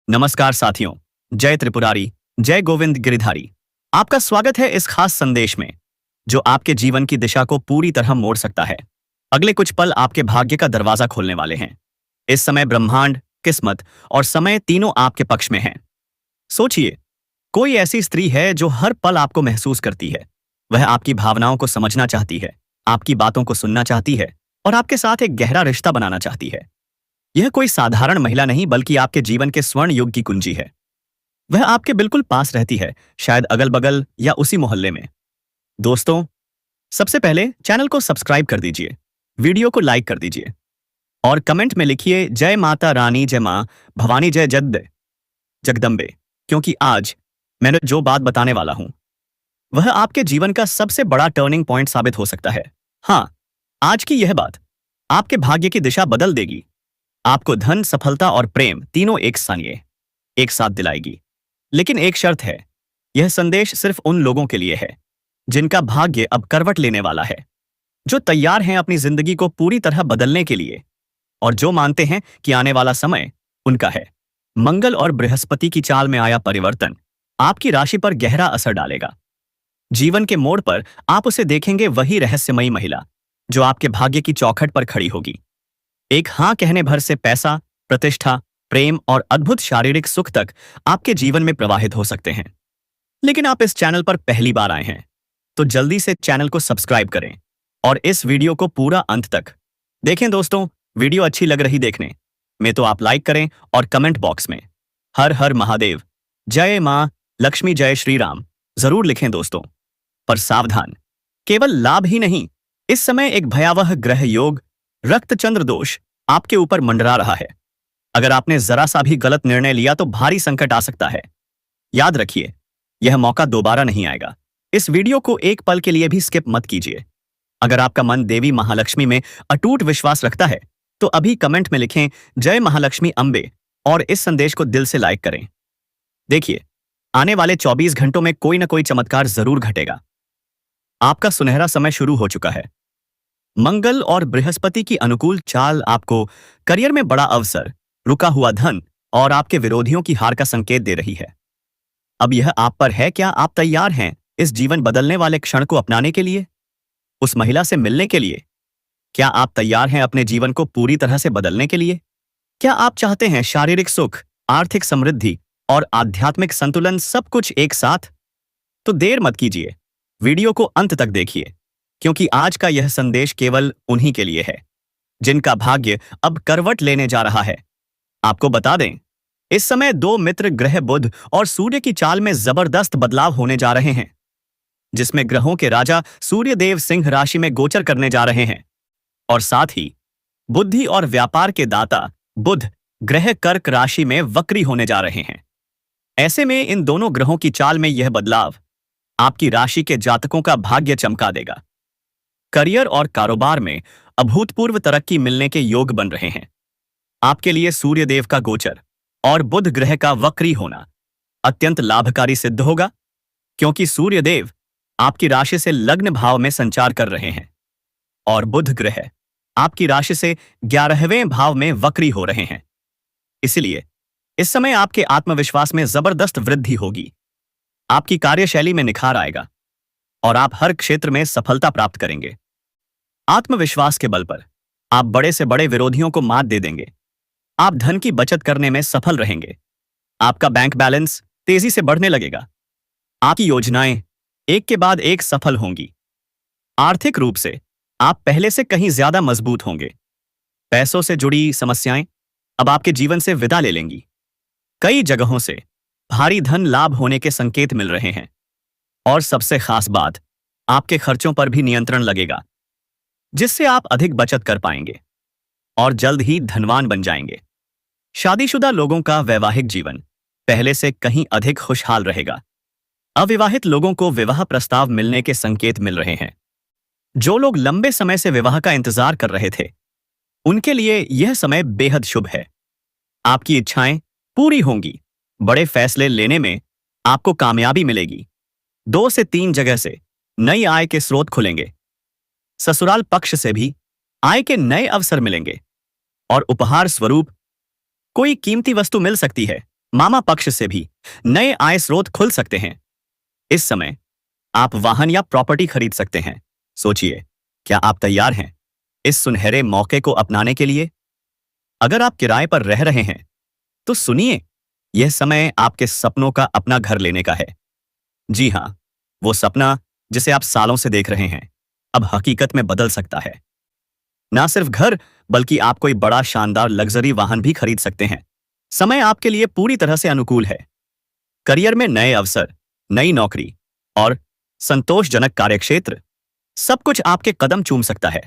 नमस्कार साथियों। जय त्रिपुरारी, जय गोविंद गिरिधारी। आपका स्वागत है इस खास संदेश में जो आपके जीवन की दिशा को पूरी तरह मोड़ सकता है। अगले कुछ पल आपके भाग्य का दरवाजा खोलने वाले हैं। इस समय ब्रह्मांड, किस्मत और समय तीनों आपके पक्ष में हैं। सोचिए, कोई ऐसी स्त्री है जो हर पल आपको महसूस करती है। वह आपकी भावनाओं को समझना चाहती है, आपकी बातों को सुनना चाहती है और आपके साथ एक गहरा रिश्ता बनाना चाहती है। यह कोई साधारण महिला नहीं बल्कि आपके जीवन के स्वर्ण युग की कुंजी है। वह आपके बिल्कुल पास रहती है, शायद अगल बगल या उसी मोहल्ले में। दोस्तों, सबसे पहले चैनल को सब्सक्राइब कर दीजिए, वीडियो को लाइक कर दीजिए और कमेंट में लिखिए जय माता रानी, जय मां भवानी, जय जगदम्बे, क्योंकि आज मैंने जो बात बताने वाला हूं वह आपके जीवन का सबसे बड़ा टर्निंग पॉइंट साबित हो सकता है। हाँ, आज की यह बात आपके भाग्य की दिशा बदल देगी। आपको धन, सफलता और प्रेम तीनों एक साथ दिलाएगी। लेकिन एक शर्त है, यह संदेश सिर्फ उन लोगों के लिए है जिनका भाग्य अब करवट लेने वाला है, जो तैयार हैं अपनी जिंदगी को पूरी तरह बदलने के लिए और जो मानते हैं कि आने वाला समय उनका है। मंगल और बृहस्पति की चाल में आया परिवर्तन आपकी राशि पर गहरा असर डालेगा। जीवन के मोड़ पर आप उसे देखेंगे, वही रहस्यमयी महिला जो आपके भाग्य की चौखट पर खड़ी होगी। एक हाँ कहने भर से पैसा, प्रतिष्ठा, प्रेम और अद्भुत शारीरिक सुख तक आपके जीवन में प्रवाहित हो सकते हैं। लेकिन आप इस चैनल पर पहली बार आए हैं तो जल्दी से चैनल को सब्सक्राइब करें और इस वीडियो को पूरा अंत तक देखें। दोस्तों, वीडियो अच्छी लग रही देखने में तो आप लाइक करें और कमेंट बॉक्स में हर हर महादेव, जय मां लक्ष्मी, जय श्री राम जरूर लिखें दोस्तों। पर सावधान, केवल लाभ ही नहीं, इस समय एक भयावह ग्रह योग रक्तचंद्र दोष आपके ऊपर मंडरा रहा है। अगर आपने जरा सा भी गलत निर्णय लिया तो भारी संकट आ सकता है। याद रखिए, यह मौका दोबारा नहीं आएगा। इस वीडियो को एक पल के लिए भी स्किप मत कीजिए। अगर आपका मन देवी महालक्ष्मी में अटूट विश्वास रखता है तो अभी कमेंट में लिखें जय महालक्ष्मी अंबे और इस संदेश को दिल से लाइक करें। देखिए, आने वाले 24 घंटों में कोई ना कोई चमत्कार जरूर घटेगा। आपका सुनहरा समय शुरू हो चुका है। मंगल और बृहस्पति की अनुकूल चाल आपको करियर में बड़ा अवसर, रुका हुआ धन और आपके विरोधियों की हार का संकेत दे रही है। अब यह आप पर है, क्या आप तैयार हैं इस जीवन बदलने वाले क्षण को अपनाने के लिए, उस महिला से मिलने के लिए? क्या आप तैयार हैं अपने जीवन को पूरी तरह से बदलने के लिए? क्या आप चाहते हैं शारीरिक सुख, आर्थिक समृद्धि और आध्यात्मिक संतुलन, सब कुछ एक साथ? तो देर मत कीजिए, वीडियो को अंत तक देखिए, क्योंकि आज का यह संदेश केवल उन्हीं के लिए है जिनका भाग्य अब करवट लेने जा रहा है। आपको बता दें, इस समय दो मित्र ग्रह बुध और सूर्य की चाल में जबरदस्त बदलाव होने जा रहे हैं, जिसमें ग्रहों के राजा सूर्यदेव सिंह राशि में गोचर करने जा रहे हैं और साथ ही बुद्धि और व्यापार के दाता बुध ग्रह कर्क राशि में वक्री होने जा रहे हैं। ऐसे में इन दोनों ग्रहों की चाल में यह बदलाव आपकी राशि के जातकों का भाग्य चमका देगा। करियर और कारोबार में अभूतपूर्व तरक्की मिलने के योग बन रहे हैं। आपके लिए सूर्यदेव का गोचर और बुध ग्रह का वक्री होना अत्यंत लाभकारी सिद्ध होगा, क्योंकि सूर्यदेव आपकी राशि से लग्न भाव में संचार कर रहे हैं और बुध ग्रह आपकी राशि से 11वें भाव में वक्री हो रहे हैं। इसलिए इस समय आपके आत्मविश्वास में जबरदस्त वृद्धि होगी, आपकी कार्यशैली में निखार आएगा और आप हर क्षेत्र में सफलता प्राप्त करेंगे। आत्मविश्वास के बल पर आप बड़े से बड़े विरोधियों को मात दे देंगे। आप धन की बचत करने में सफल रहेंगे। आपका बैंक बैलेंस तेजी से बढ़ने लगेगा। आपकी योजनाएं एक के बाद एक सफल होंगी। आर्थिक रूप से आप पहले से कहीं ज्यादा मजबूत होंगे। पैसों से जुड़ी समस्याएं अब आपके जीवन से विदा ले लेंगी। कई जगहों से भारी धन लाभ होने के संकेत मिल रहे हैं और सबसे खास बात, आपके खर्चों पर भी नियंत्रण लगेगा, जिससे आप अधिक बचत कर पाएंगे और जल्द ही धनवान बन जाएंगे। शादीशुदा लोगों का वैवाहिक जीवन पहले से कहीं अधिक खुशहाल रहेगा। अविवाहित लोगों को विवाह प्रस्ताव मिलने के संकेत मिल रहे हैं। जो लोग लंबे समय से विवाह का इंतजार कर रहे थे, उनके लिए यह समय बेहद शुभ है। आपकी इच्छाएं पूरी होंगी। बड़े फैसले लेने में आपको कामयाबी मिलेगी। 2 से 3 जगह से नई आय के स्रोत खुलेंगे। ससुराल पक्ष से भी आय के नए अवसर मिलेंगे और उपहार स्वरूप कोई कीमती वस्तु मिल सकती है मामा पक्ष से भी नए आय स्रोत खुल सकते हैं। इस समय आप वाहन या प्रॉपर्टी खरीद सकते हैं। सोचिए, क्या आप तैयार हैं इस सुनहरे मौके को अपनाने के लिए? अगर आप किराए पर रह रहे हैं तो सुनिए, यह समय आपके सपनों का अपना घर लेने का है। जी हां, वो सपना जिसे आप सालों से देख रहे हैं अब हकीकत में बदल सकता है। ना सिर्फ घर, बल्कि आप कोई बड़ा शानदार लग्जरी वाहन भी खरीद सकते हैं। समय आपके लिए पूरी तरह से अनुकूल है। करियर में नए अवसर, नई नौकरी और संतोषजनक कार्यक्षेत्र, सब कुछ आपके कदम चूम सकता है।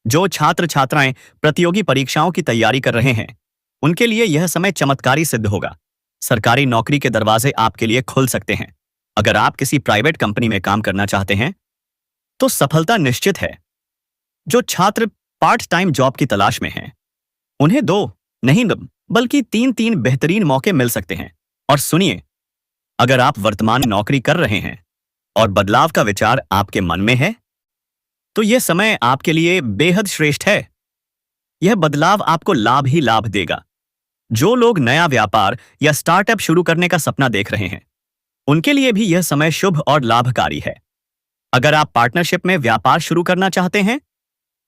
जो छात्र छात्राएं प्रतियोगी परीक्षाओं की तैयारी कर रहे हैं, उनके लिए यह समय चमत्कारी सिद्ध होगा। सरकारी नौकरी के दरवाजे आपके लिए खुल सकते हैं। अगर आप किसी प्राइवेट कंपनी में काम करना चाहते हैं तो सफलता निश्चित है। जो छात्र पार्ट टाइम जॉब की तलाश में हैं, उन्हें दो नहीं बल्कि तीन तीन बेहतरीन मौके मिल सकते हैं। और सुनिए, अगर आप वर्तमान नौकरी कर रहे हैं और बदलाव का विचार आपके मन में है तो यह समय आपके लिए बेहद श्रेष्ठ है। यह बदलाव आपको लाभ ही लाभ देगा। जो लोग नया व्यापार या स्टार्टअप शुरू करने का सपना देख रहे हैं, उनके लिए भी यह समय शुभ और लाभकारी है। अगर आप पार्टनरशिप में व्यापार शुरू करना चाहते हैं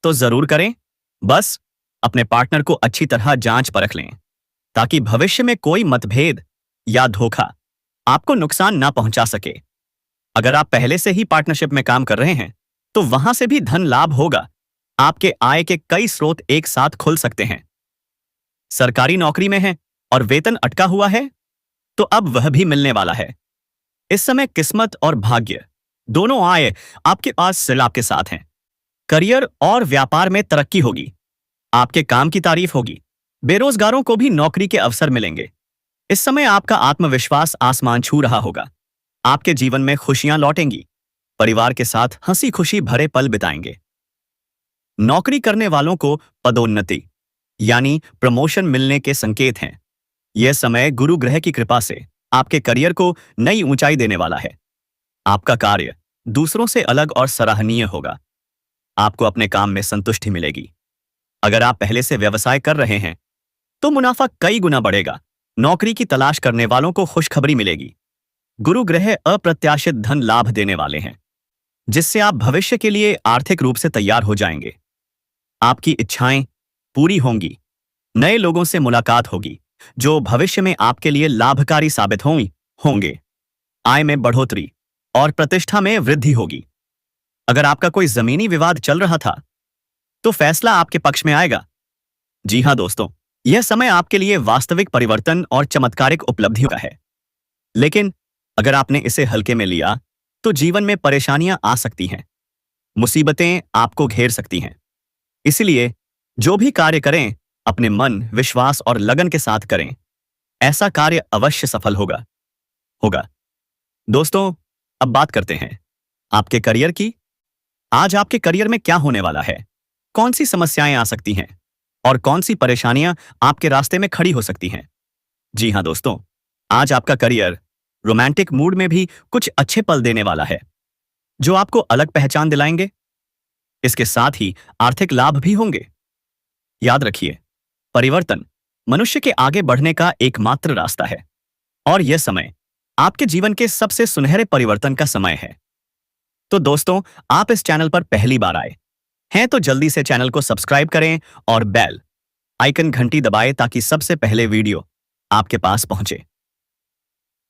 तो जरूर करें। बस अपने पार्टनर को अच्छी तरह जांच परख लें ताकि भविष्य में कोई मतभेद या धोखा आपको नुकसान ना पहुंचा सके। अगर आप पहले से ही पार्टनरशिप में काम कर रहे हैं तो वहां से भी धन लाभ होगा। आपके आय के कई स्रोत एक साथ खुल सकते हैं। सरकारी नौकरी में है और वेतन अटका हुआ है तो अब वह भी मिलने वाला है। इस समय किस्मत और भाग्य दोनों आय आपके पास सिलाप के साथ हैं। करियर और व्यापार में तरक्की होगी। आपके काम की तारीफ होगी। बेरोजगारों को भी नौकरी के अवसर मिलेंगे। इस समय आपका आत्मविश्वास आसमान छू रहा होगा। आपके जीवन में खुशियां लौटेंगी। परिवार के साथ हंसी खुशी भरे पल बिताएंगे। नौकरी करने वालों को पदोन्नति यानी प्रमोशन मिलने के संकेत हैं। यह समय गुरु ग्रह की कृपा से आपके करियर को नई ऊंचाई देने वाला है। आपका कार्य दूसरों से अलग और सराहनीय होगा। आपको अपने काम में संतुष्टि मिलेगी। अगर आप पहले से व्यवसाय कर रहे हैं तो मुनाफा कई गुना बढ़ेगा। नौकरी की तलाश करने वालों को खुशखबरी मिलेगी। गुरु ग्रह अप्रत्याशित धन लाभ देने वाले हैं, जिससे आप भविष्य के लिए आर्थिक रूप से तैयार हो जाएंगे। आपकी इच्छाएं पूरी होंगी। नए लोगों से मुलाकात होगी जो भविष्य में आपके लिए लाभकारी साबित होंगे। आय में बढ़ोतरी और प्रतिष्ठा में वृद्धि होगी। अगर आपका कोई जमीनी विवाद चल रहा था तो फैसला आपके पक्ष में आएगा। जी हां दोस्तों, यह समय आपके लिए वास्तविक परिवर्तन और चमत्कारिक उपलब्धियों का है। लेकिन अगर आपने इसे हल्के में लिया तो जीवन में परेशानियां आ सकती हैं। मुसीबतें आपको घेर सकती हैं। इसलिए जो भी कार्य करें, अपने मन, विश्वास और लगन के साथ करें। ऐसा कार्य अवश्य सफल होगा। दोस्तों, अब बात करते हैं आपके करियर की। आज आपके करियर में क्या होने वाला है? कौन सी समस्याएं आ सकती हैं और कौन सी परेशानियां आपके रास्ते में खड़ी हो सकती हैं? जी हां दोस्तों, आज आपका करियर रोमांटिक मूड में भी कुछ अच्छे पल देने वाला है, जो आपको अलग पहचान दिलाएंगे। इसके साथ ही आर्थिक लाभ भी होंगे। याद रखिए, परिवर्तन मनुष्य के आगे बढ़ने का एकमात्र रास्ता है और यह समय आपके जीवन के सबसे सुनहरे परिवर्तन का समय है। तो दोस्तों, आप इस चैनल पर पहली बार आए हैं तो जल्दी से चैनल को सब्सक्राइब करें और बेल आइकन घंटी दबाएं ताकि सबसे पहले वीडियो आपके पास पहुंचे।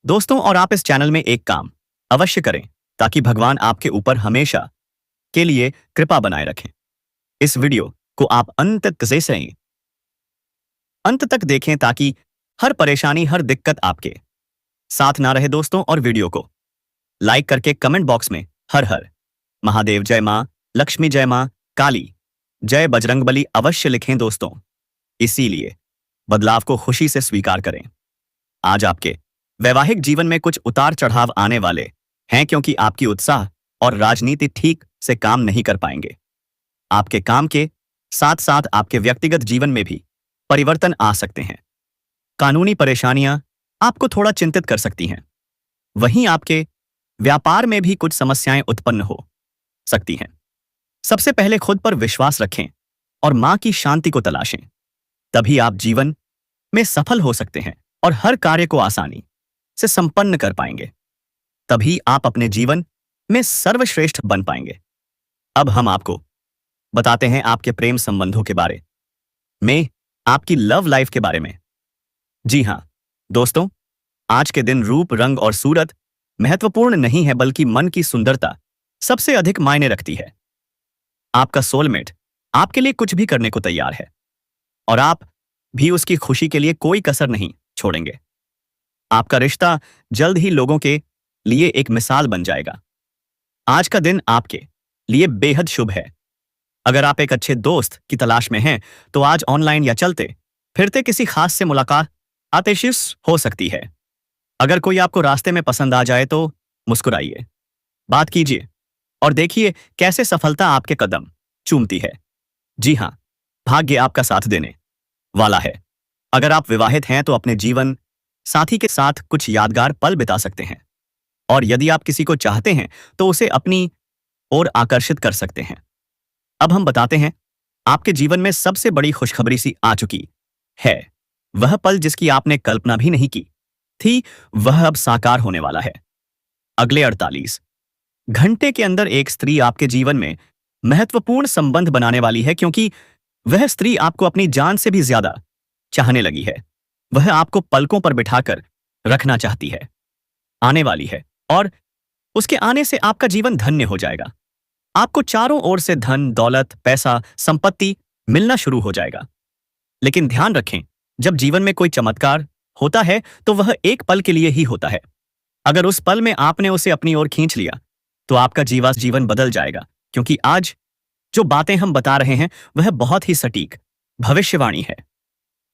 दोस्तों, और आप इस चैनल में एक काम अवश्य करें ताकि भगवान आपके ऊपर हमेशा के लिए कृपा बनाए रखें। इस वीडियो को आप अंत तक देखें ताकि हर परेशानी, हर दिक्कत आपके साथ ना रहे दोस्तों। और वीडियो को लाइक करके कमेंट बॉक्स में हर हर महादेव, जय मां लक्ष्मी, जय मां काली, जय बजरंगबली अवश्य लिखें दोस्तों। इसीलिए बदलाव को खुशी से स्वीकार करें। आज आपके वैवाहिक जीवन में कुछ उतार चढ़ाव आने वाले हैं क्योंकि आपकी उत्साह और राजनीति ठीक से काम नहीं कर पाएंगे। आपके काम के साथ साथ आपके व्यक्तिगत जीवन में भी परिवर्तन आ सकते हैं। कानूनी परेशानियां आपको थोड़ा चिंतित कर सकती हैं। वहीं आपके व्यापार में भी कुछ समस्याएं उत्पन्न हो सकती हैं। सबसे पहले खुद पर विश्वास रखें और मां की शांति को तलाशें, तभी आप जीवन में सफल हो सकते हैं। और हर कार्य को आसानी से संपन्न कर पाएंगे। तभी आप अपने जीवन में सर्वश्रेष्ठ बन पाएंगे। अब हम आपको बताते हैं आपके प्रेम संबंधों के बारे में, आपकी लव लाइफ के बारे में। जी हां दोस्तों, आज के दिन रूप, रंग और सूरत महत्वपूर्ण नहीं है, बल्कि मन की सुंदरता सबसे अधिक मायने रखती है। आपका सोलमेट आपके लिए कुछ भी करने को तैयार है और आप भी उसकी खुशी के लिए कोई कसर नहीं छोड़ेंगे। आपका रिश्ता जल्द ही लोगों के लिए एक मिसाल बन जाएगा। आज का दिन आपके लिए बेहद शुभ है। अगर आप एक अच्छे दोस्त की तलाश में हैं, तो आज ऑनलाइन या चलते फिरते किसी खास से मुलाकात आतिशिश हो सकती है। अगर कोई आपको रास्ते में पसंद आ जाए तो मुस्कुराइए, बात कीजिए और देखिए कैसे सफलता आपके कदम चूमती है। जी हां, भाग्य आपका साथ देने वाला है। अगर आप विवाहित हैं तो अपने जीवन साथी के साथ कुछ यादगार पल बिता सकते हैं, और यदि आप किसी को चाहते हैं तो उसे अपनी ओर आकर्षित कर सकते हैं। अब हम बताते हैं आपके जीवन में सबसे बड़ी खुशखबरी सी आ चुकी है। वह पल जिसकी आपने कल्पना भी नहीं की थी, वह अब साकार होने वाला है। अगले 48 घंटे के अंदर एक स्त्री आपके जीवन में महत्वपूर्ण संबंध बनाने वाली है, क्योंकि वह स्त्री आपको अपनी जान से भी ज्यादा चाहने लगी है। वह आपको पलकों पर बिठाकर रखना चाहती है, आने वाली है, और उसके आने से आपका जीवन धन्य हो जाएगा। आपको चारों ओर से धन, दौलत, पैसा, संपत्ति मिलना शुरू हो जाएगा। लेकिन ध्यान रखें, जब जीवन में कोई चमत्कार होता है तो वह एक पल के लिए ही होता है। अगर उस पल में आपने उसे अपनी ओर खींच लिया तो आपका जीवन बदल जाएगा, क्योंकि आज जो बातें हम बता रहे हैं वह बहुत ही सटीक भविष्यवाणी है।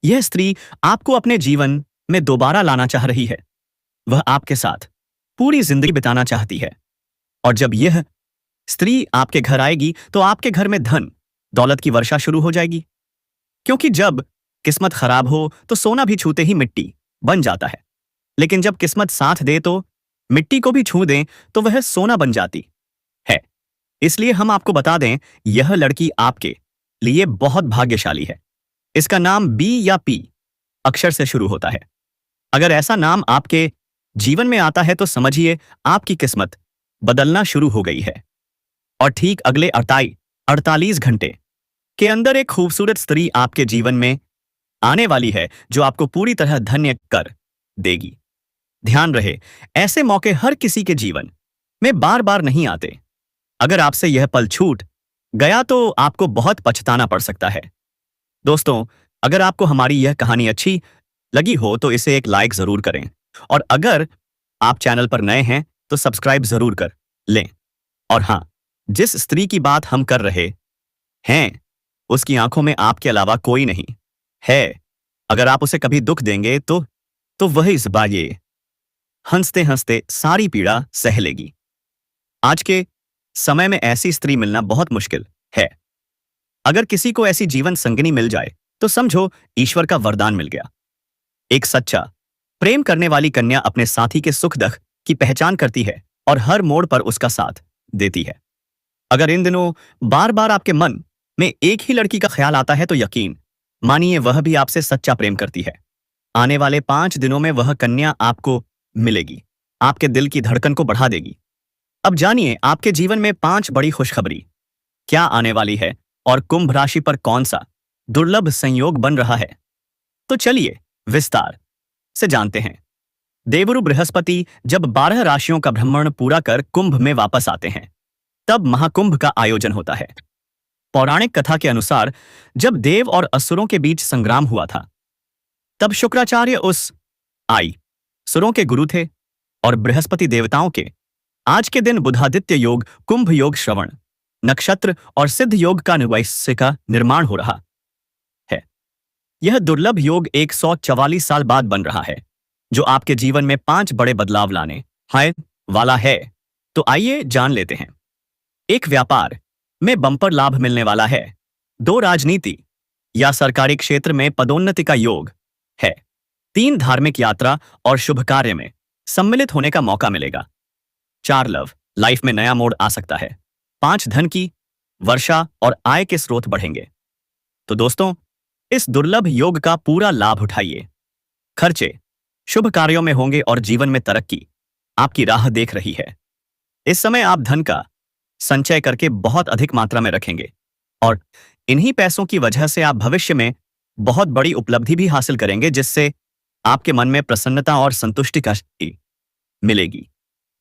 यह स्त्री आपको अपने जीवन में दोबारा लाना चाह रही है। वह आपके साथ पूरी जिंदगी बिताना चाहती है, और जब यह स्त्री आपके घर आएगी तो आपके घर में धन दौलत की वर्षा शुरू हो जाएगी। क्योंकि जब किस्मत खराब हो तो सोना भी छूते ही मिट्टी बन जाता है, लेकिन जब किस्मत साथ दे तो मिट्टी को भी छू दें तो वह सोना बन जाती है। इसलिए हम आपको बता दें, यह लड़की आपके लिए बहुत भाग्यशाली है। इसका नाम बी या पी अक्षर से शुरू होता है। अगर ऐसा नाम आपके जीवन में आता है तो समझिए आपकी किस्मत बदलना शुरू हो गई है। और ठीक अगले 48 घंटे के अंदर एक खूबसूरत स्त्री आपके जीवन में आने वाली है, जो आपको पूरी तरह धन्य कर देगी। ध्यान रहे, ऐसे मौके हर किसी के जीवन में बार बार नहीं आते। अगर आपसे यह पल छूट गया तो आपको बहुत पछताना पड़ सकता है। दोस्तों, अगर आपको हमारी यह कहानी अच्छी लगी हो तो इसे एक लाइक जरूर करें, और अगर आप चैनल पर नए हैं तो सब्सक्राइब जरूर कर लें। और हां, जिस स्त्री की बात हम कर रहे हैं उसकी आंखों में आपके अलावा कोई नहीं है। अगर आप उसे कभी दुख देंगे तो वह इस बार ये हंसते हंसते सारी पीड़ा सह लेगी। आज के समय में ऐसी स्त्री मिलना बहुत मुश्किल है। अगर किसी को ऐसी जीवन संगिनी मिल जाए तो समझो ईश्वर का वरदान मिल गया। एक सच्चा प्रेम करने वाली कन्या अपने साथी के सुख दुख की पहचान करती है और हर मोड़ पर उसका साथ देती है। अगर इन दिनों बार बार आपके मन में एक ही लड़की का ख्याल आता है तो यकीन मानिए वह भी आपसे सच्चा प्रेम करती है। आने वाले 5 दिनों में वह कन्या आपको मिलेगी, आपके दिल की धड़कन को बढ़ा देगी। अब जानिए आपके जीवन में 5 बड़ी खुशखबरी क्या आने वाली है और कुंभ राशि पर कौन सा दुर्लभ संयोग बन रहा है। तो चलिए विस्तार से जानते हैं। देवगुरु बृहस्पति जब 12 राशियों का भ्रमण पूरा कर कुंभ में वापस आते हैं, तब महाकुंभ का आयोजन होता है। पौराणिक कथा के अनुसार जब देव और असुरों के बीच संग्राम हुआ था, तब शुक्राचार्य उस सुरों के गुरु थे, और बृहस्पति देवताओं के आज के दिन बुधादित्य योग, कुंभ योग, श्रवण नक्षत्र और सिद्ध योग का निवैश्य का निर्माण हो रहा है। यह दुर्लभ योग 144 साल बाद बन रहा है, जो आपके जीवन में 5 बड़े बदलाव लाने वाला है। तो आइए जान लेते हैं। 1 व्यापार में बम्पर लाभ मिलने वाला है। 2 राजनीति या सरकारी क्षेत्र में पदोन्नति का योग है। 3 धार्मिक यात्रा और शुभ कार्य में सम्मिलित होने का मौका मिलेगा। 4 लव लाइफ में नया मोड़ आ सकता है। 5 धन की वर्षा और आय के स्रोत बढ़ेंगे। तो दोस्तों, इस दुर्लभ योग का पूरा लाभ उठाइए। खर्चे शुभ कार्यों में होंगे और जीवन में तरक्की आपकी राह देख रही है। इस समय आप धन का संचय करके बहुत अधिक मात्रा में रखेंगे और इन्हीं पैसों की वजह से आप भविष्य में बहुत बड़ी उपलब्धि भी हासिल करेंगे, जिससे आपके मन में प्रसन्नता और संतुष्टि का स्थिति मिलेगी।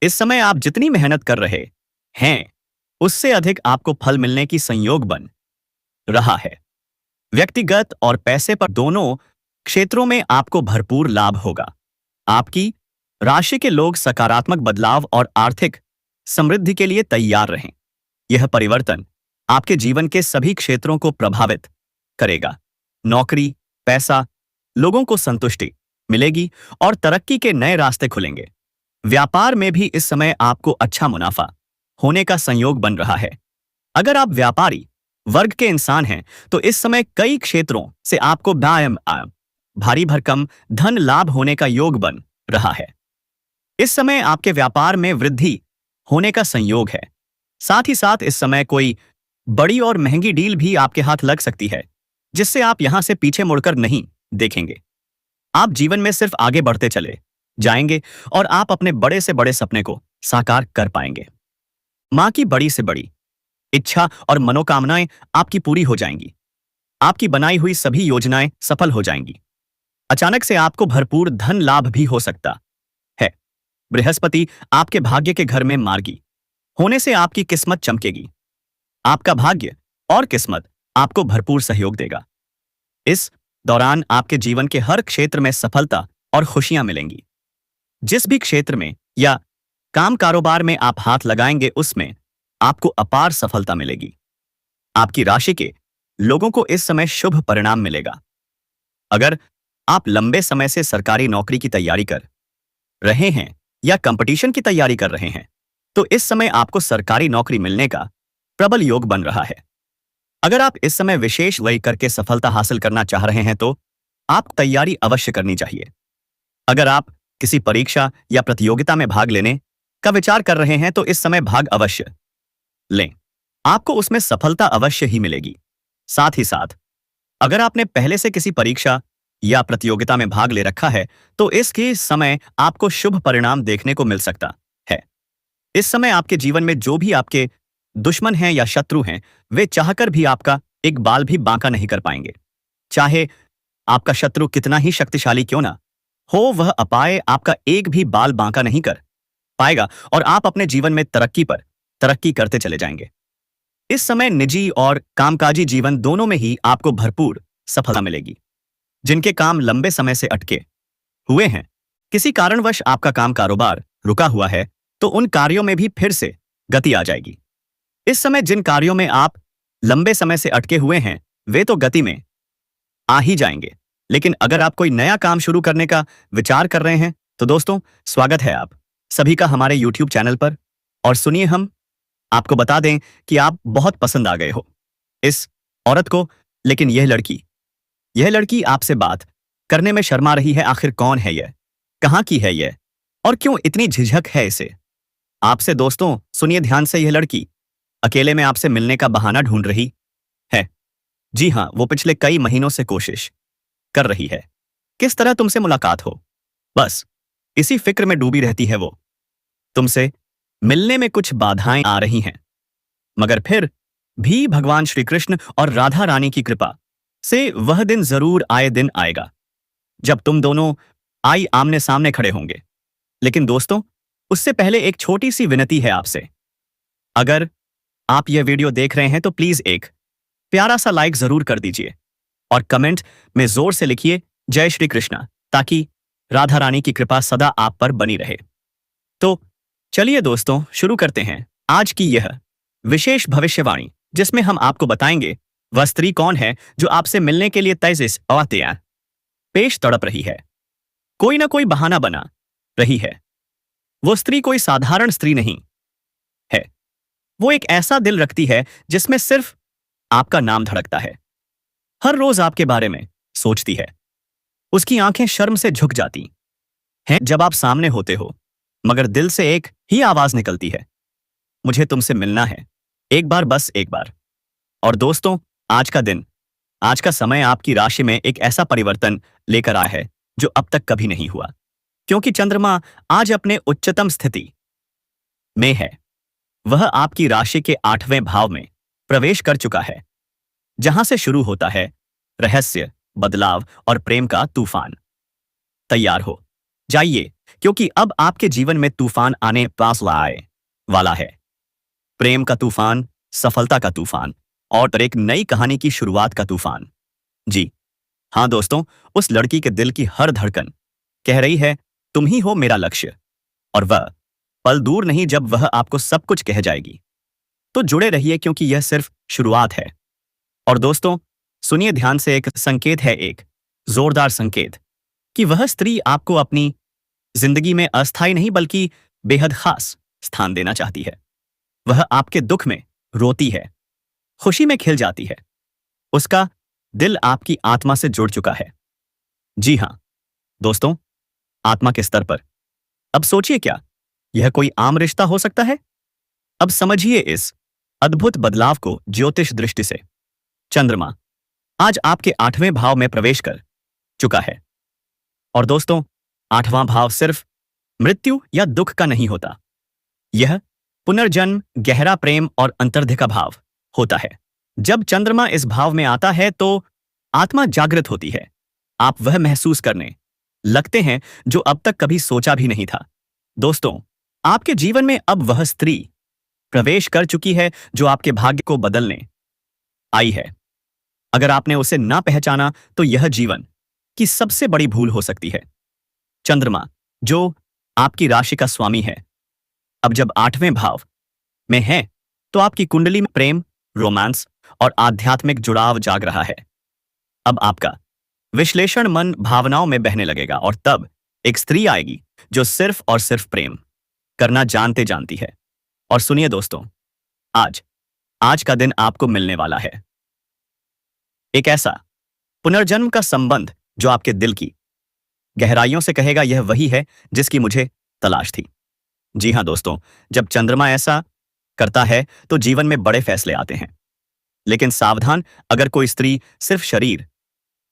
इस समय आप जितनी मेहनत कर रहे हैं उससे अधिक आपको फल मिलने की संयोग बन रहा है। व्यक्तिगत और पैसे पर दोनों क्षेत्रों में आपको भरपूर लाभ होगा। आपकी राशि के लोग सकारात्मक बदलाव और आर्थिक समृद्धि के लिए तैयार रहें। यह परिवर्तन आपके जीवन के सभी क्षेत्रों को प्रभावित करेगा। नौकरी, पैसा, लोगों को संतुष्टि मिलेगी और तरक्की के नए रास्ते खुलेंगे। व्यापार में भी इस समय आपको अच्छा मुनाफा होने का संयोग बन रहा है। अगर आप व्यापारी वर्ग के इंसान हैं तो इस समय कई क्षेत्रों से आपको भारी भरकम धन लाभ होने का योग बन रहा है। इस समय आपके व्यापार में वृद्धि होने का संयोग है। साथ ही साथ इस समय कोई बड़ी और महंगी डील भी आपके हाथ लग सकती है, जिससे आप यहां से पीछे मुड़कर नहीं देखेंगे। आप जीवन में सिर्फ आगे बढ़ते चले जाएंगे और आप अपने बड़े से बड़े सपने को साकार कर पाएंगे। मां की बड़ी से बड़ी इच्छा और मनोकामनाएं आपकी पूरी हो जाएंगी। आपकी बनाई हुई सभी योजनाएं सफल हो जाएंगी। अचानक से आपको भरपूर धन लाभ भी हो सकता है। बृहस्पति आपके भाग्य के घर में मार्गी होने से आपकी किस्मत चमकेगी। आपका भाग्य और किस्मत आपको भरपूर सहयोग देगा। इस दौरान आपके जीवन के हर क्षेत्र में सफलता और खुशियां मिलेंगी। जिस भी क्षेत्र में या काम कारोबार में आप हाथ लगाएंगे उसमें आपको अपार सफलता मिलेगी। आपकी राशि के लोगों को इस समय शुभ परिणाम मिलेगा। अगर आप लंबे समय से सरकारी नौकरी की तैयारी कर रहे हैं या कंपटीशन की तैयारी कर रहे हैं तो इस समय आपको सरकारी नौकरी मिलने का प्रबल योग बन रहा है। अगर आप इस समय विशेष व्यय करके सफलता हासिल करना चाह रहे हैं तो आप तैयारी अवश्य करनी चाहिए। अगर आप किसी परीक्षा या प्रतियोगिता में भाग लेने का विचार कर रहे हैं तो इस समय भाग अवश्य लें, आपको उसमें सफलता अवश्य ही मिलेगी। साथ ही साथ अगर आपने पहले से किसी परीक्षा या प्रतियोगिता में भाग ले रखा है तो इसके समय आपको शुभ परिणाम देखने को मिल सकता है। इस समय आपके जीवन में जो भी आपके दुश्मन हैं या शत्रु हैं वे चाहकर भी आपका एक बाल भी बांका नहीं कर पाएंगे। चाहे आपका शत्रु कितना ही शक्तिशाली क्यों ना हो, वह अपाय आपका एक भी बाल बांका नहीं कर पाएगा और आप अपने जीवन में तरक्की पर तरक्की करते चले जाएंगे। इस समय निजी और कामकाजी जीवन दोनों में ही आपको भरपूर सफलता मिलेगी। जिनके काम लंबे समय से अटके हुए हैं, किसी कारणवश आपका काम कारोबार रुका हुआ है तो उन कार्यों में भी फिर से गति आ जाएगी। इस समय जिन कार्यों में आप लंबे समय से अटके हुए हैं वे तो गति में आ ही जाएंगे। लेकिन अगर आप कोई नया काम शुरू करने का विचार कर रहे हैं तो दोस्तों स्वागत है आप सभी का हमारे YouTube चैनल पर। और सुनिए, हम आपको बता दें कि आप बहुत पसंद आ गए हो इस औरत को, लेकिन यह लड़की आपसे बात करने में शर्मा रही है। आखिर कौन है यह, कहां की है यह और क्यों इतनी झिझक है इसे आपसे? दोस्तों सुनिए ध्यान से, यह लड़की अकेले में आपसे मिलने का बहाना ढूंढ रही है। जी हां, वो पिछले कई महीनों से कोशिश कर रही है किस तरह तुमसे मुलाकात हो। बस इसी फिक्र में डूबी रहती है वो। तुमसे मिलने में कुछ बाधाएं आ रही हैं, मगर फिर भी भगवान श्री कृष्ण और राधा रानी की कृपा से वह दिन जरूर आए दिन आएगा जब तुम दोनों आमने सामने खड़े होंगे। लेकिन दोस्तों उससे पहले एक छोटी सी विनती है आपसे। अगर आप यह वीडियो देख रहे हैं तो प्लीज एक प्यारा सा लाइक जरूर कर दीजिए और कमेंट में जोर से लिखिए जय श्री कृष्णा, ताकि राधा रानी की कृपा सदा आप पर बनी रहे। तो चलिए दोस्तों शुरू करते हैं आज की यह विशेष भविष्यवाणी, जिसमें हम आपको बताएंगे वह स्त्री कौन है जो आपसे मिलने के लिए तेजिस और पेश तड़प रही है, कोई ना कोई बहाना बना रही है। वो स्त्री कोई साधारण स्त्री नहीं है। वो एक ऐसा दिल रखती है जिसमें सिर्फ आपका नाम धड़कता है, हर रोज आपके बारे में सोचती है। उसकी आंखें शर्म से झुक जाती हैं जब आप सामने होते हो, मगर दिल से एक ही आवाज निकलती है, मुझे तुमसे मिलना है, एक बार, बस एक बार। और दोस्तों आज का दिन, आज का समय आपकी राशि में एक ऐसा परिवर्तन लेकर आया है जो अब तक कभी नहीं हुआ। क्योंकि चंद्रमा आज अपने उच्चतम स्थिति में है। वह आपकी राशि के 8वें भाव में प्रवेश कर चुका है, जहां से शुरू होता है रहस्य, बदलाव और प्रेम का तूफान। तैयार हो जाइए, क्योंकि अब आपके जीवन में तूफान आने पास आए वाला है। प्रेम का तूफान, सफलता का तूफान और एक नई कहानी की शुरुआत का तूफान। जी हाँ दोस्तों, उस लड़की के दिल की हर धड़कन कह रही है तुम ही हो मेरा लक्ष्य, और वह पल दूर नहीं जब वह आपको सब कुछ कह जाएगी। तो जुड़े रहिए, क्योंकि यह सिर्फ शुरुआत है। और दोस्तों सुनिए ध्यान से, एक संकेत है, एक जोरदार संकेत, कि वह स्त्री आपको अपनी जिंदगी में अस्थायी नहीं बल्कि बेहद खास स्थान देना चाहती है। वह आपके दुख में रोती है, खुशी में खिल जाती है। उसका दिल आपकी आत्मा से जुड़ चुका है। जी हां दोस्तों, आत्मा के स्तर पर। अब सोचिए, क्या यह कोई आम रिश्ता हो सकता है? अब समझिए इस अद्भुत बदलाव को ज्योतिष दृष्टि से। चंद्रमा आज आपके 8वें भाव में प्रवेश कर चुका है। और दोस्तों 8वां भाव सिर्फ मृत्यु या दुख का नहीं होता, यह पुनर्जन्म, गहरा प्रेम और अंतर्दृष्टि का भाव होता है। जब चंद्रमा इस भाव में आता है तो आत्मा जागृत होती है। आप वह महसूस करने लगते हैं जो अब तक कभी सोचा भी नहीं था। दोस्तों आपके जीवन में अब वह स्त्री प्रवेश कर चुकी है जो आपके भाग्य को बदलने आई है। अगर आपने उसे ना पहचाना तो यह जीवन की सबसे बड़ी भूल हो सकती है। चंद्रमा जो आपकी राशि का स्वामी है, अब जब 8वें भाव में है तो आपकी कुंडली में प्रेम, रोमांस और आध्यात्मिक जुड़ाव जाग रहा है। अब आपका विश्लेषण मन भावनाओं में बहने लगेगा, और तब एक स्त्री आएगी जो सिर्फ और सिर्फ प्रेम करना जानती है। और सुनिए दोस्तों, आज आज का दिन आपको मिलने वाला है एक ऐसा पुनर्जन्म का संबंध जो आपके दिल की गहराइयों से कहेगा यह वही है जिसकी मुझे तलाश थी। जी हां दोस्तों, जब चंद्रमा ऐसा करता है तो जीवन में बड़े फैसले आते हैं। लेकिन सावधान, अगर कोई स्त्री सिर्फ शरीर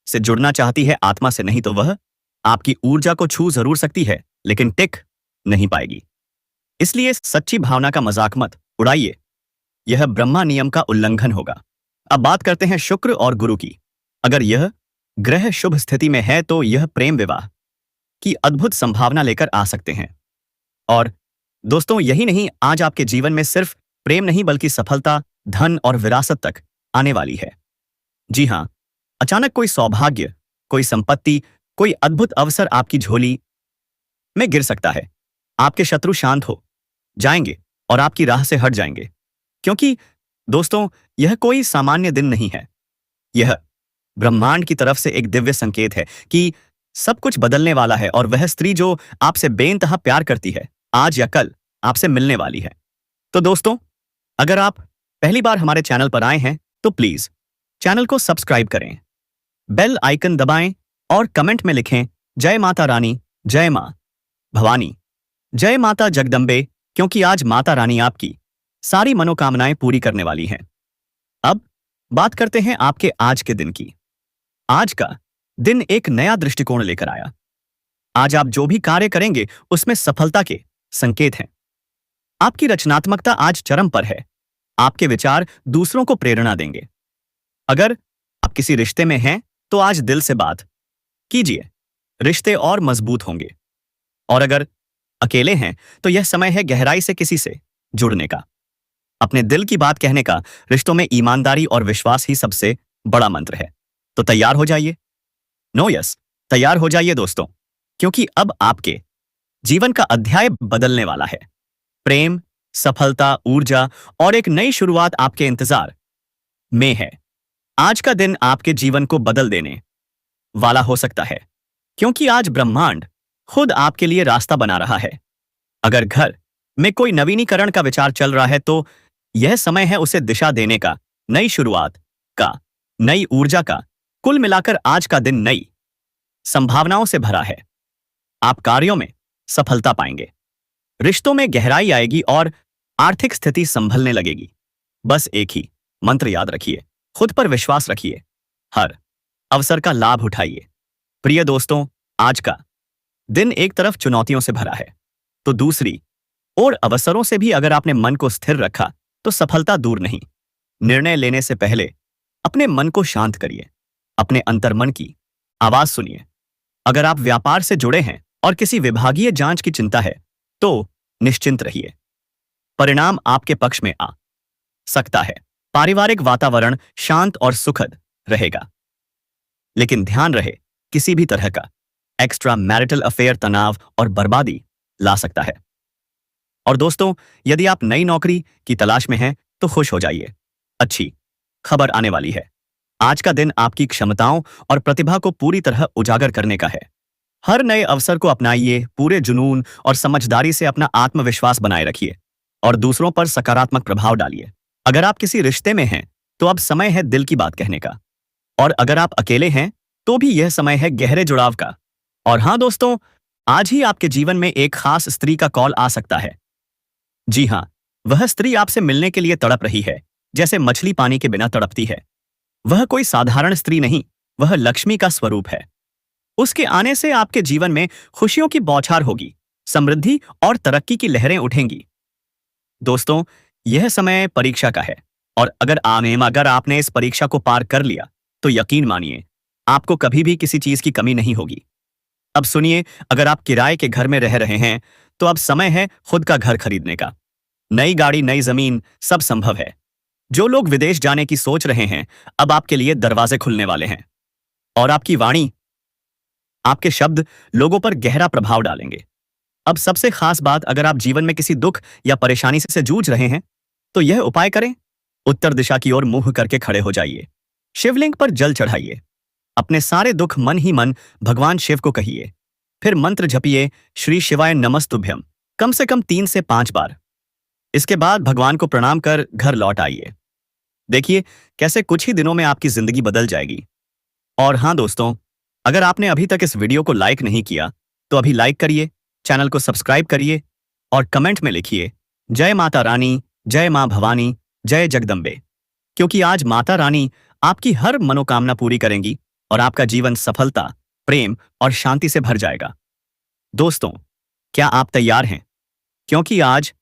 से जुड़ना चाहती है, आत्मा से नहीं, तो वह आपकी ऊर्जा को छू जरूर सकती है लेकिन टिक नहीं पाएगी। इसलिए सच्ची भावना का मजाक मत उड़ाइए, यह ब्रह्मा नियम का उल्लंघन होगा। अब बात करते हैं शुक्र और गुरु की। अगर यह ग्रह शुभ स्थिति में है तो यह प्रेम विवाह की अद्भुत संभावना लेकर आ सकते हैं। और दोस्तों यही नहीं, आज आपके जीवन में सिर्फ प्रेम नहीं बल्कि सफलता, धन और विरासत तक आने वाली है। जी हां, अचानक कोई सौभाग्य, कोई संपत्ति, कोई अद्भुत अवसर आपकी झोली में गिर सकता है। आपके शत्रु शांत हो जाएंगे और आपकी राह से हट जाएंगे, क्योंकि दोस्तों यह कोई सामान्य दिन नहीं है। यह ब्रह्मांड की तरफ से एक दिव्य संकेत है कि सब कुछ बदलने वाला है, और वह स्त्री जो आपसे बेइंतहा प्यार करती है आज या कल आपसे मिलने वाली है। तो दोस्तों अगर आप पहली बार हमारे चैनल पर आए हैं तो प्लीज चैनल को सब्सक्राइब करें, बेल आइकन दबाएं और कमेंट में लिखें जय माता रानी, जय मां भवानी, जय माता जगदम्बे, क्योंकि आज माता रानी आपकी सारी मनोकामनाएं पूरी करने वाली हैं। अब बात करते हैं आपके आज के दिन की। आज का दिन एक नया दृष्टिकोण लेकर आया। आज आप जो भी कार्य करेंगे उसमें सफलता के संकेत हैं। आपकी रचनात्मकता आज चरम पर है। आपके विचार दूसरों को प्रेरणा देंगे। अगर आप किसी रिश्ते में हैं तो आज दिल से बात कीजिए, रिश्ते और मजबूत होंगे। और अगर अकेले हैं तो यह समय है गहराई से किसी से जुड़ने का, अपने दिल की बात कहने का। रिश्तों में ईमानदारी और विश्वास ही सबसे बड़ा मंत्र है। तो तैयार हो जाइए, तैयार हो जाइए दोस्तों, क्योंकि अब आपके जीवन का अध्याय बदलने वाला है। प्रेम, सफलता, ऊर्जा और एक नई शुरुआत आपके इंतजार में है। आज का दिन आपके जीवन को बदल देने वाला हो सकता है, क्योंकि आज ब्रह्मांड खुद आपके लिए रास्ता बना रहा है। अगर घर में कोई नवीनीकरण का विचार चल रहा है तो यह समय है उसे दिशा देने का, नई शुरुआत का, नई ऊर्जा का। कुल मिलाकर आज का दिन नई संभावनाओं से भरा है। आप कार्यों में सफलता पाएंगे, रिश्तों में गहराई आएगी और आर्थिक स्थिति संभलने लगेगी। बस एक ही मंत्र याद रखिए, खुद पर विश्वास रखिए, हर अवसर का लाभ उठाइए। प्रिय दोस्तों, आज का दिन एक तरफ चुनौतियों से भरा है तो दूसरी और अवसरों से भी अगर आपने मन को स्थिर रखा तो सफलता दूर नहीं। निर्णय लेने से पहले अपने मन को शांत करिए, अपने अंतर्मन की आवाज सुनिए। अगर आप व्यापार से जुड़े हैं और किसी विभागीय जांच की चिंता है तो निश्चिंत रहिए, परिणाम आपके पक्ष में आ सकता है। पारिवारिक वातावरण शांत और सुखद रहेगा, लेकिन ध्यान रहे किसी भी तरह का एक्स्ट्रा मैरिटल अफेयर तनाव और बर्बादी ला सकता है। और दोस्तों, यदि आप नई नौकरी की तलाश में हैं तो खुश हो जाइए, अच्छी खबर आने वाली है। आज का दिन आपकी क्षमताओं और प्रतिभा को पूरी तरह उजागर करने का है। हर नए अवसर को अपनाइए, पूरे जुनून और समझदारी से अपना आत्मविश्वास बनाए रखिए और दूसरों पर सकारात्मक प्रभाव डालिए। अगर आप किसी रिश्ते में हैं तो अब समय है दिल की बात कहने का, और अगर आप अकेले हैं तो भी यह समय है गहरे जुड़ाव का। और हाँ दोस्तों, आज ही आपके जीवन में एक खास स्त्री का कॉल आ सकता है। जी हाँ, वह स्त्री आपसे मिलने के लिए तड़प रही है, जैसे मछली पानी के बिना तड़पती है। वह कोई साधारण स्त्री नहीं, वह लक्ष्मी का स्वरूप है। उसके आने से आपके जीवन में खुशियों की बौछार होगी, समृद्धि और तरक्की की लहरें उठेंगी। दोस्तों, यह समय परीक्षा का है, और अगर आपने इस परीक्षा को पार कर लिया तो यकीन मानिए आपको कभी भी किसी चीज की कमी नहीं होगी। अब सुनिए, अगर आप किराए के घर में रह रहे हैं तो अब समय है खुद का घर खरीदने का। नई गाड़ी, नई जमीन, सब संभव है। जो लोग विदेश जाने की सोच रहे हैं, अब आपके लिए दरवाजे खुलने वाले हैं, और आपकी वाणी, आपके शब्द लोगों पर गहरा प्रभाव डालेंगे। अब सबसे खास बात, अगर आप जीवन में किसी दुख या परेशानी से जूझ रहे हैं तो यह उपाय करें। उत्तर दिशा की ओर मुंह करके खड़े हो जाइए, शिवलिंग पर जल चढ़ाइए, अपने सारे दुख मन ही मन भगवान शिव को कहिए, फिर मंत्र जपिए, श्री शिवाय नमस्तुभ्यम, कम से कम 3 से 5 बार। इसके बाद भगवान को प्रणाम कर घर लौट आइए। देखिए कैसे कुछ ही दिनों में आपकी जिंदगी बदल जाएगी। और हाँ दोस्तों, अगर आपने अभी तक इस वीडियो को लाइक नहीं किया तो अभी लाइक करिए, चैनल को सब्सक्राइब करिए और कमेंट में लिखिए जय माता रानी, जय मां भवानी, जय जगदम्बे, क्योंकि आज माता रानी आपकी हर मनोकामना पूरी करेंगी और आपका जीवन सफलता, प्रेम और शांति से भर जाएगा। दोस्तों, क्या आप तैयार हैं? क्योंकि आज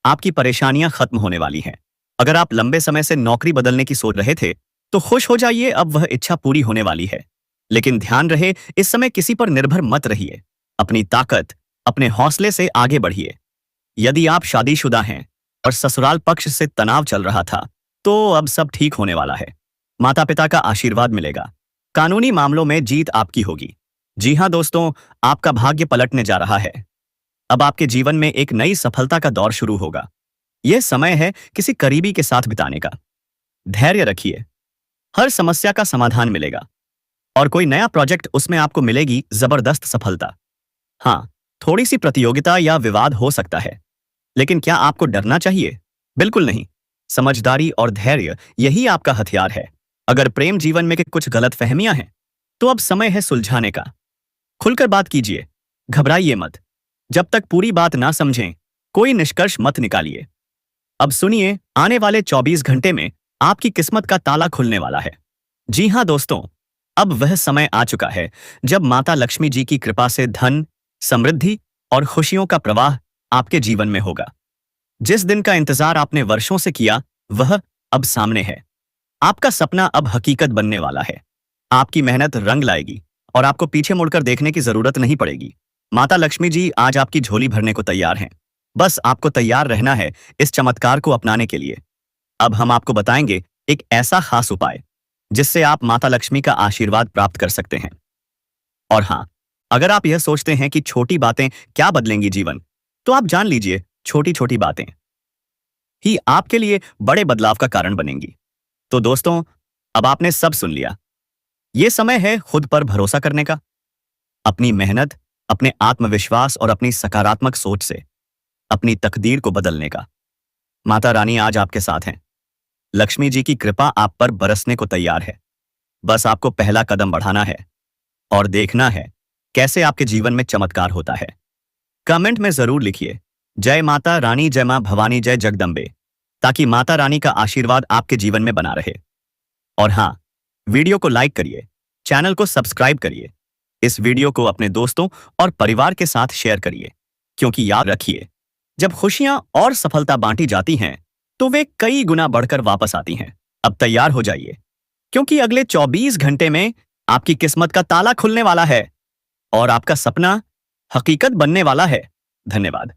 आपकी परेशानियां खत्म होने वाली हैं। अगर आप लंबे समय से नौकरी बदलने की सोच रहे थे तो खुश हो जाइए, अब वह इच्छा पूरी होने वाली है। लेकिन ध्यान रहे, इस समय किसी पर निर्भर मत रहिए, अपनी ताकत, अपने हौसले से आगे बढ़िए। यदि आप शादीशुदा हैं और ससुराल पक्ष से तनाव चल रहा था तो अब सब ठीक होने वाला है। माता पिता का आशीर्वाद मिलेगा, कानूनी मामलों में जीत आपकी होगी। जी हाँ दोस्तों, आपका भाग्य पलटने जा रहा है। अब आपके जीवन में एक नई सफलता का दौर शुरू होगा। यह समय है किसी करीबी के साथ बिताने का। धैर्य रखिए, हर समस्या का समाधान मिलेगा, और कोई नया प्रोजेक्ट, उसमें आपको मिलेगी जबरदस्त सफलता। हाँ, थोड़ी सी प्रतियोगिता या विवाद हो सकता है, लेकिन क्या आपको डरना चाहिए? बिल्कुल नहीं। समझदारी और धैर्य, यही आपका हथियार है। अगर प्रेम जीवन में कुछ गलतफहमियां हैं तो अब समय है सुलझाने का। खुलकर बात कीजिए, घबराइए मत। जब तक पूरी बात ना समझें कोई निष्कर्ष मत निकालिए। अब सुनिए, आने वाले 24 घंटे में आपकी किस्मत का ताला खुलने वाला है। जी हाँ दोस्तों, अब वह समय आ चुका है जब माता लक्ष्मी जी की कृपा से धन, समृद्धि और खुशियों का प्रवाह आपके जीवन में होगा। जिस दिन का इंतजार आपने वर्षों से किया, वह अब सामने है। आपका सपना अब हकीकत बनने वाला है। आपकी मेहनत रंग लाएगी और आपको पीछे मुड़कर देखने की जरूरत नहीं पड़ेगी। माता लक्ष्मी जी आज आपकी झोली भरने को तैयार हैं। बस आपको तैयार रहना है इस चमत्कार को अपनाने के लिए। अब हम आपको बताएंगे एक ऐसा खास उपाय जिससे आप माता लक्ष्मी का आशीर्वाद प्राप्त कर सकते हैं। और हाँ, अगर आप यह सोचते हैं कि छोटी बातें क्या बदलेंगी जीवन, तो आप जान लीजिए, छोटी छोटी बातें ही आपके लिए बड़े बदलाव का कारण बनेंगी। तो दोस्तों, अब आपने सब सुन लिया। यह समय है खुद पर भरोसा करने का, अपनी मेहनत, अपने आत्मविश्वास और अपनी सकारात्मक सोच से अपनी तकदीर को बदलने का। माता रानी आज आपके साथ हैं। लक्ष्मी जी की कृपा आप पर बरसने को तैयार है। बस आपको पहला कदम बढ़ाना है और देखना है कैसे आपके जीवन में चमत्कार होता है। कमेंट में जरूर लिखिए जय माता रानी, जय मां भवानी, जय जगदम्बे, ताकि माता रानी का आशीर्वाद आपके जीवन में बना रहे। और हाँ, वीडियो को लाइक करिए, चैनल को सब्सक्राइब करिए। इस वीडियो को अपने दोस्तों और परिवार के साथ शेयर करिए, क्योंकि याद रखिए, जब खुशियां और सफलता बांटी जाती हैं तो वे कई गुना बढ़कर वापस आती हैं। अब तैयार हो जाइए, क्योंकि अगले 24 घंटे में आपकी किस्मत का ताला खुलने वाला है और आपका सपना हकीकत बनने वाला है। धन्यवाद।